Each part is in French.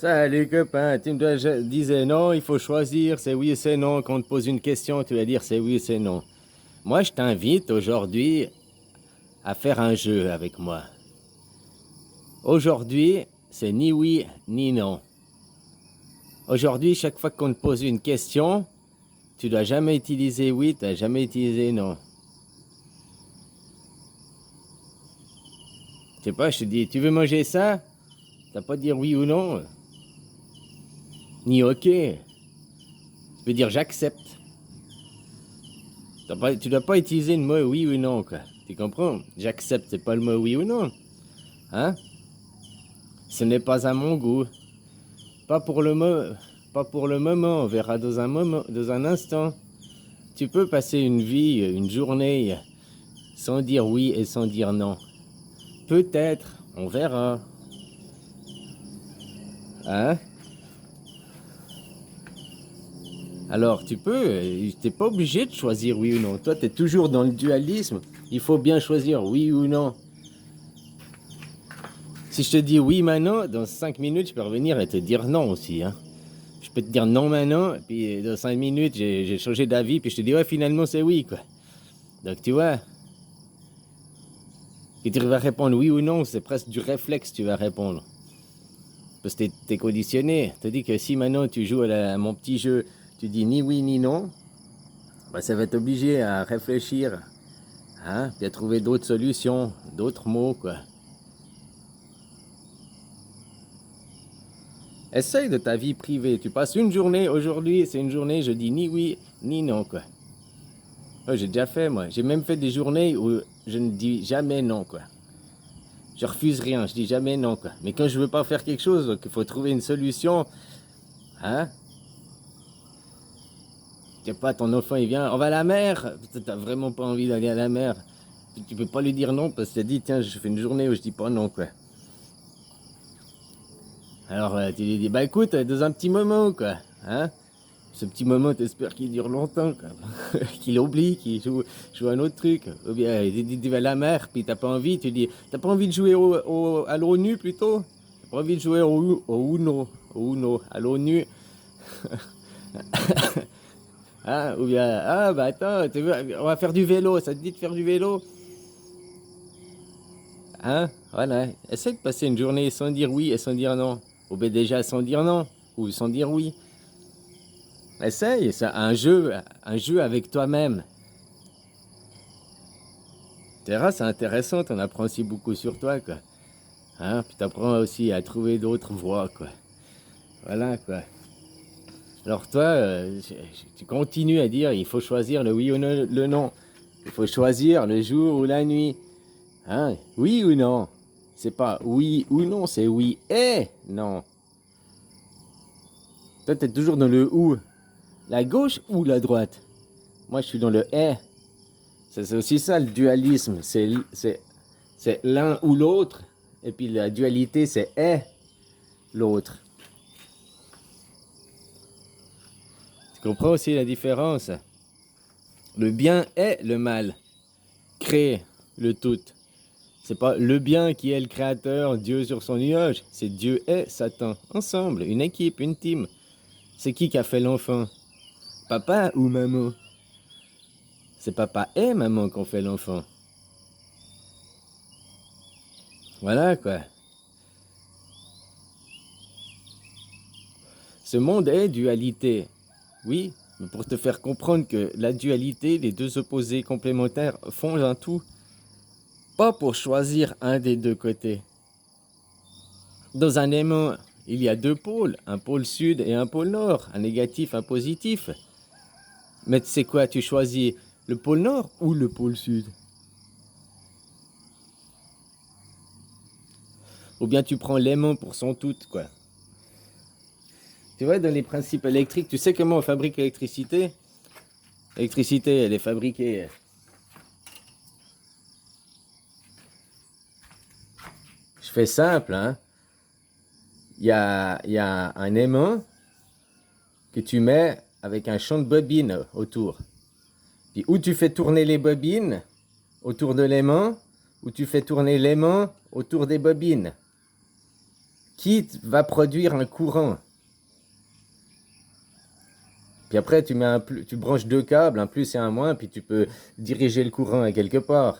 Salut copain, je disais non, il faut choisir, c'est oui ou c'est non. Quand on te pose une question, tu vas dire c'est oui ou c'est non. Moi, je t'invite aujourd'hui à faire un jeu avec moi. Aujourd'hui, c'est ni oui ni non. Aujourd'hui, chaque fois qu'on te pose une question, tu dois jamais utiliser oui, tu dois jamais utiliser non. Je sais pas, je te dis, tu veux manger ça? T'as pas dire oui ou non, ni ok. Tu peux dire j'accepte. Tu dois pas utiliser le mot oui ou non, quoi. Tu comprends? J'accepte, c'est pas le mot oui ou non. Hein? Ce n'est pas à mon goût. Pas pour le mo- Pas pour le moment. On verra dans un instant. Tu peux passer une vie, une journée, sans dire oui et sans dire non. Peut-être, on verra. Hein? Alors, tu peux, t'es pas obligé de choisir oui ou non. Toi, tu es toujours dans le dualisme. Il faut bien choisir oui ou non. Si je te dis oui maintenant, dans 5 minutes, je peux revenir et te dire non aussi. Hein. Je peux te dire non maintenant, puis dans 5 minutes, j'ai changé d'avis, puis je te dis ouais, finalement, c'est oui, quoi. Donc, tu vois, que tu vas répondre oui ou non, c'est presque du réflexe, tu vas répondre. Parce que t'es conditionné. Tu dis que si maintenant tu joues à mon petit jeu, tu dis ni oui ni non, bah, ça va t'obliger à réfléchir, hein, puis à trouver d'autres solutions, d'autres mots, quoi. Essaye de ta vie privée. Tu passes une journée, aujourd'hui, c'est une journée, je dis ni oui ni non, quoi. Ouais, j'ai déjà fait, moi. J'ai même fait des journées où je ne dis jamais non, quoi. Je refuse rien, je dis jamais non, quoi. Mais quand je veux pas faire quelque chose, donc il faut trouver une solution, hein. Tu sais pas, ton enfant, il vient, on va à la mer. T'as vraiment pas envie d'aller à la mer. Tu peux pas lui dire non parce que t'as dit, tiens, je fais une journée où je dis pas non, quoi. Alors, tu lui dis, bah écoute, dans un petit moment, quoi. Hein? Ce petit moment, t'espères qu'il dure longtemps, quoi. Qu'il oublie, joue à un autre truc. Ou bien, il dit, tu vas à la mer, puis t'as pas envie, tu dis, t'as pas envie de jouer à l'ONU plutôt? T'as pas envie de jouer au Uno, à l'ONU? Hein? Ou bien, ah bah attends, on va faire du vélo, ça te dit de faire du vélo? Hein? Voilà. Essaye de passer une journée sans dire oui et sans dire non. Ou bien déjà sans dire non, ou sans dire oui. Essaye, c'est un jeu avec toi-même. Tu verras, c'est intéressant, t'en apprends aussi beaucoup sur toi, quoi. Hein? Puis t'apprends aussi à trouver d'autres voies, quoi. Voilà, quoi. Alors toi, tu continues à dire, il faut choisir le oui ou le non. Il faut choisir le jour ou la nuit. Hein? Oui ou non? C'est pas oui ou non, c'est oui et non. Toi, t'es toujours dans le ou. La gauche ou la droite? Moi, je suis dans le et. C'est aussi ça le dualisme. C'est l'un ou l'autre. Et puis la dualité, c'est et l'autre. Tu comprends aussi la différence? Le bien est le mal. Crée le tout. C'est pas le bien qui est le créateur, Dieu sur son nuage. C'est Dieu et Satan. Ensemble, une équipe, une team. C'est qui a fait l'enfant? Papa ou maman? C'est papa et maman qui ont fait l'enfant. Voilà quoi. Ce monde est dualité. Oui, mais pour te faire comprendre que la dualité, les deux opposés complémentaires, font un tout. Pas pour choisir un des deux côtés. Dans un aimant, il y a deux pôles, un pôle sud et un pôle nord, un négatif, un positif. Mais c'est quoi, tu choisis le pôle nord ou le pôle sud? Ou bien tu prends l'aimant pour son tout, quoi. Tu vois, dans les principes électriques, tu sais comment on fabrique l'électricité? L'électricité, elle est fabriquée. Je fais simple, hein. Il y a un aimant que tu mets avec un champ de bobines autour. Puis où tu fais tourner les bobines autour de l'aimant, ou tu fais tourner l'aimant autour des bobines. qui va produire un courant. Puis après, tu branches deux câbles, un plus et un moins, puis tu peux diriger le courant à quelque part.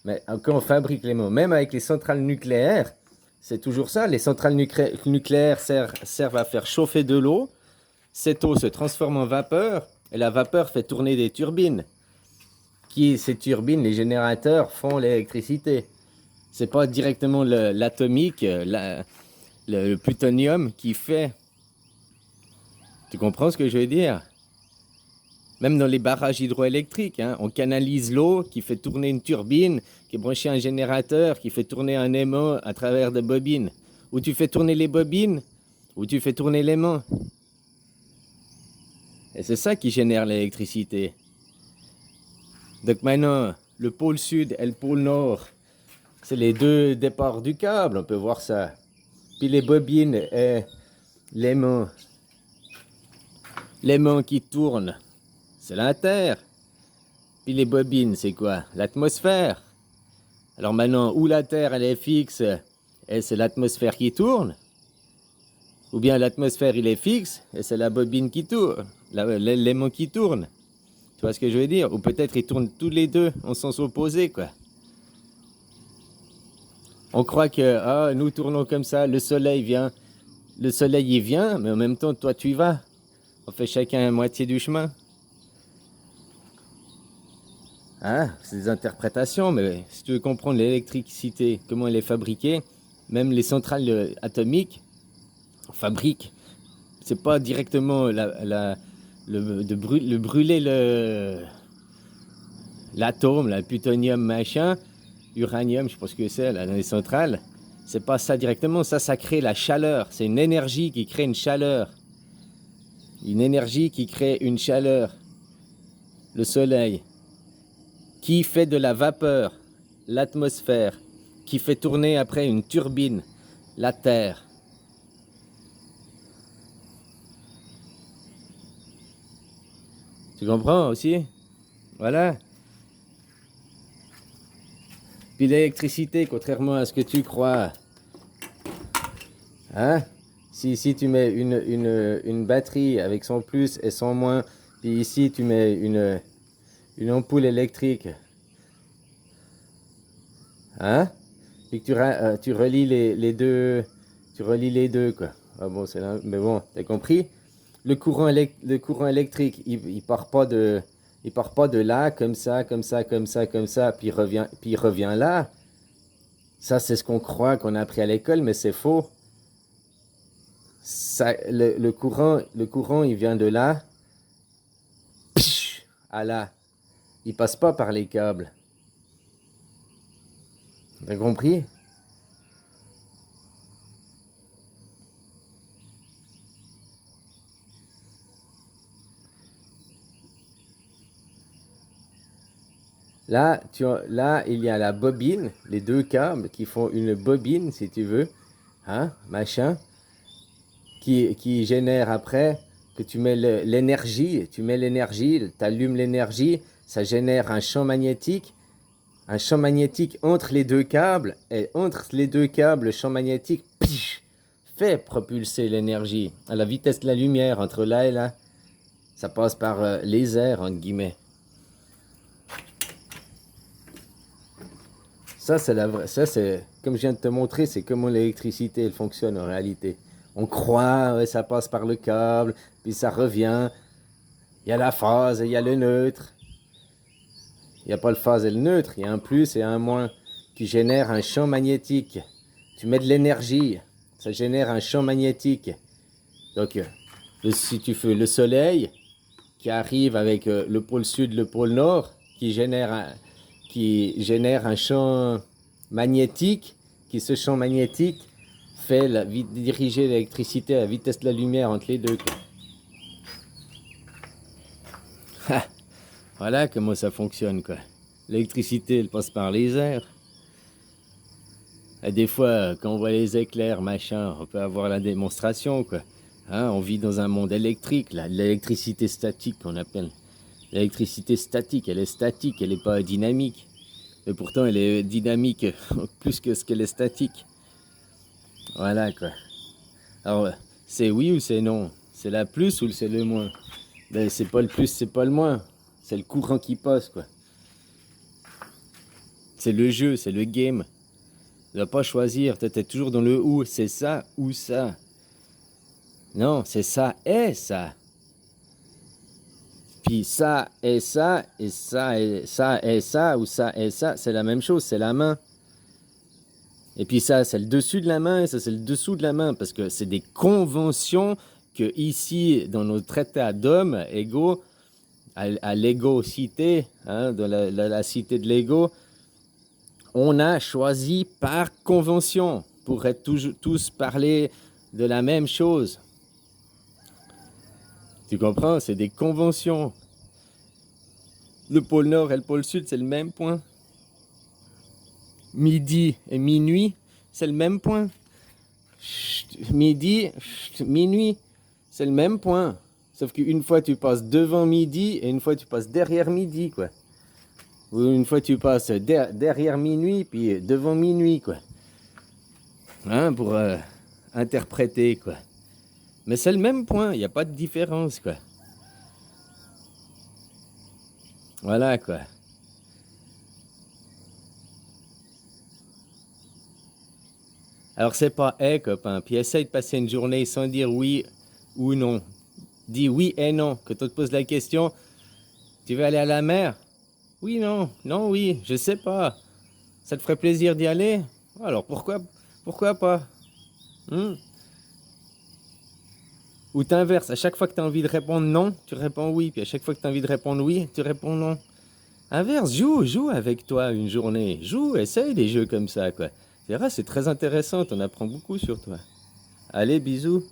Mais quand on fabrique les mots, même avec les centrales nucléaires, c'est toujours ça. Les centrales nucléaires servent à faire chauffer de l'eau. Cette eau se transforme en vapeur, et la vapeur fait tourner des turbines. Ces turbines, les générateurs, font l'électricité. C'est pas directement l'atomique, le plutonium qui fait. Tu comprends ce que je veux dire? Même dans les barrages hydroélectriques, hein, on canalise l'eau qui fait tourner une turbine, qui est branchée à un générateur, qui fait tourner un aimant à travers des bobines. Ou tu fais tourner les bobines, ou tu fais tourner l'aimant. Et c'est ça qui génère l'électricité. Donc maintenant, le pôle sud et le pôle nord, c'est les deux départs du câble, on peut voir ça. Puis les bobines et l'aimant. L'aimant qui tourne, c'est la Terre. Puis les bobines, c'est quoi? L'atmosphère. Alors maintenant, où la Terre, elle est fixe, et c'est l'atmosphère qui tourne. Ou bien l'atmosphère, il est fixe, et c'est la bobine qui tourne, l'aimant qui tourne. Tu vois ce que je veux dire? Ou peut-être ils tournent tous les deux en sens opposé, quoi. On croit que nous tournons comme ça, le soleil vient. Le soleil, il vient, mais en même temps, toi, tu y vas. On fait chacun la moitié du chemin. Hein? C'est des interprétations, mais si tu veux comprendre l'électricité, comment elle est fabriquée, même les centrales atomiques fabriquent. C'est pas directement le brûler l'atome, le plutonium machin, uranium, je sais pas ce que c'est là dans les centrales. C'est pas ça directement, ça crée la chaleur. C'est une énergie qui crée une chaleur. Une énergie qui crée une chaleur. Le soleil. Qui fait de la vapeur. L'atmosphère. Qui fait tourner après une turbine. La Terre. Tu comprends aussi? Voilà. Puis l'électricité, contrairement à ce que tu crois, hein? Si tu mets une batterie avec son plus et son moins, puis ici tu mets une ampoule électrique, hein? Puis que tu relis les deux, quoi. Ah bon, mais bon, t'as compris? Le courant électrique, il part pas de là, comme ça, comme ça, comme ça, comme ça, puis il revient là. Ça, c'est ce qu'on croit qu'on a appris à l'école, mais c'est faux. Ça, le courant, il vient de là, à là. Il passe pas par les câbles. T'as compris? Là, il y a la bobine, les deux câbles qui font une bobine, si tu veux, hein, machin, qui génère après que tu mets l'énergie, tu allumes l'énergie, ça génère un champ magnétique entre les deux câbles, et entre les deux câbles, le champ magnétique fait propulser l'énergie à la vitesse de la lumière, entre là et là. Ça passe par les airs, entre guillemets. Ça, c'est, comme je viens de te montrer, c'est comment l'électricité, elle fonctionne en réalité. On croit, ouais, ça passe par le câble, puis ça revient. Il y a la phase et il y a le neutre. Il n'y a pas le phase et le neutre, il y a un plus et un moins qui génèrent un champ magnétique. Tu mets de l'énergie, ça génère un champ magnétique. Donc, si tu fais le soleil qui arrive avec le pôle sud, le pôle nord, qui génère un champ magnétique, ce champ magnétique fait diriger l'électricité à la vitesse de la lumière entre les deux. Voilà comment ça fonctionne, quoi. L'électricité, elle passe par les airs. Et des fois, quand on voit les éclairs, machin, on peut avoir la démonstration, quoi. Hein, on vit dans un monde électrique, là, l'électricité statique qu'on appelle. L'électricité statique, elle est statique, elle n'est pas dynamique. Mais pourtant, elle est dynamique plus que ce qu'elle est statique. Voilà, quoi. Alors, c'est oui ou c'est non? C'est la plus ou c'est le moins? Ben, c'est pas le plus, c'est pas le moins. C'est le courant qui passe, quoi. C'est le jeu, c'est le game. Tu dois pas choisir, t'es toujours dans le ou, c'est ça ou ça. Non, c'est ça et ça. Puis ça et ça, et ça et ça et ça, ou ça et ça, c'est la même chose, c'est la main. Et puis ça, c'est le dessus de la main, et ça, c'est le dessous de la main, parce que c'est des conventions que ici, dans nos traités d'hommes égaux, à l'égocité, hein, dans la cité de l'ego, on a choisi par convention pour être tous parler de la même chose. Tu comprends? C'est des conventions. Le pôle Nord et le pôle Sud, c'est le même point. Midi et minuit, c'est le même point. Midi, minuit, c'est le même point. Sauf qu'une fois tu passes devant midi et une fois tu passes derrière midi, quoi. Ou une fois tu passes derrière minuit puis devant minuit, quoi. Hein, pour interpréter, quoi. Mais c'est le même point, il n'y a pas de différence, quoi. Voilà, quoi. Alors c'est pas copain. Puis essaye de passer une journée sans dire oui ou non. Dis oui et non. Quand on te pose la question, tu veux aller à la mer? Oui, non, non, oui, je sais pas. Ça te ferait plaisir d'y aller? Alors pourquoi pas? Hmm. Ou t'inverses, à chaque fois que tu as envie de répondre non, tu réponds oui. Puis à chaque fois que tu as envie de répondre oui, tu réponds non. Inverse, joue avec toi une journée. Joue, essaye des jeux comme ça, quoi. Tu verras, c'est très intéressant, t'en apprends beaucoup sur toi. Allez, bisous.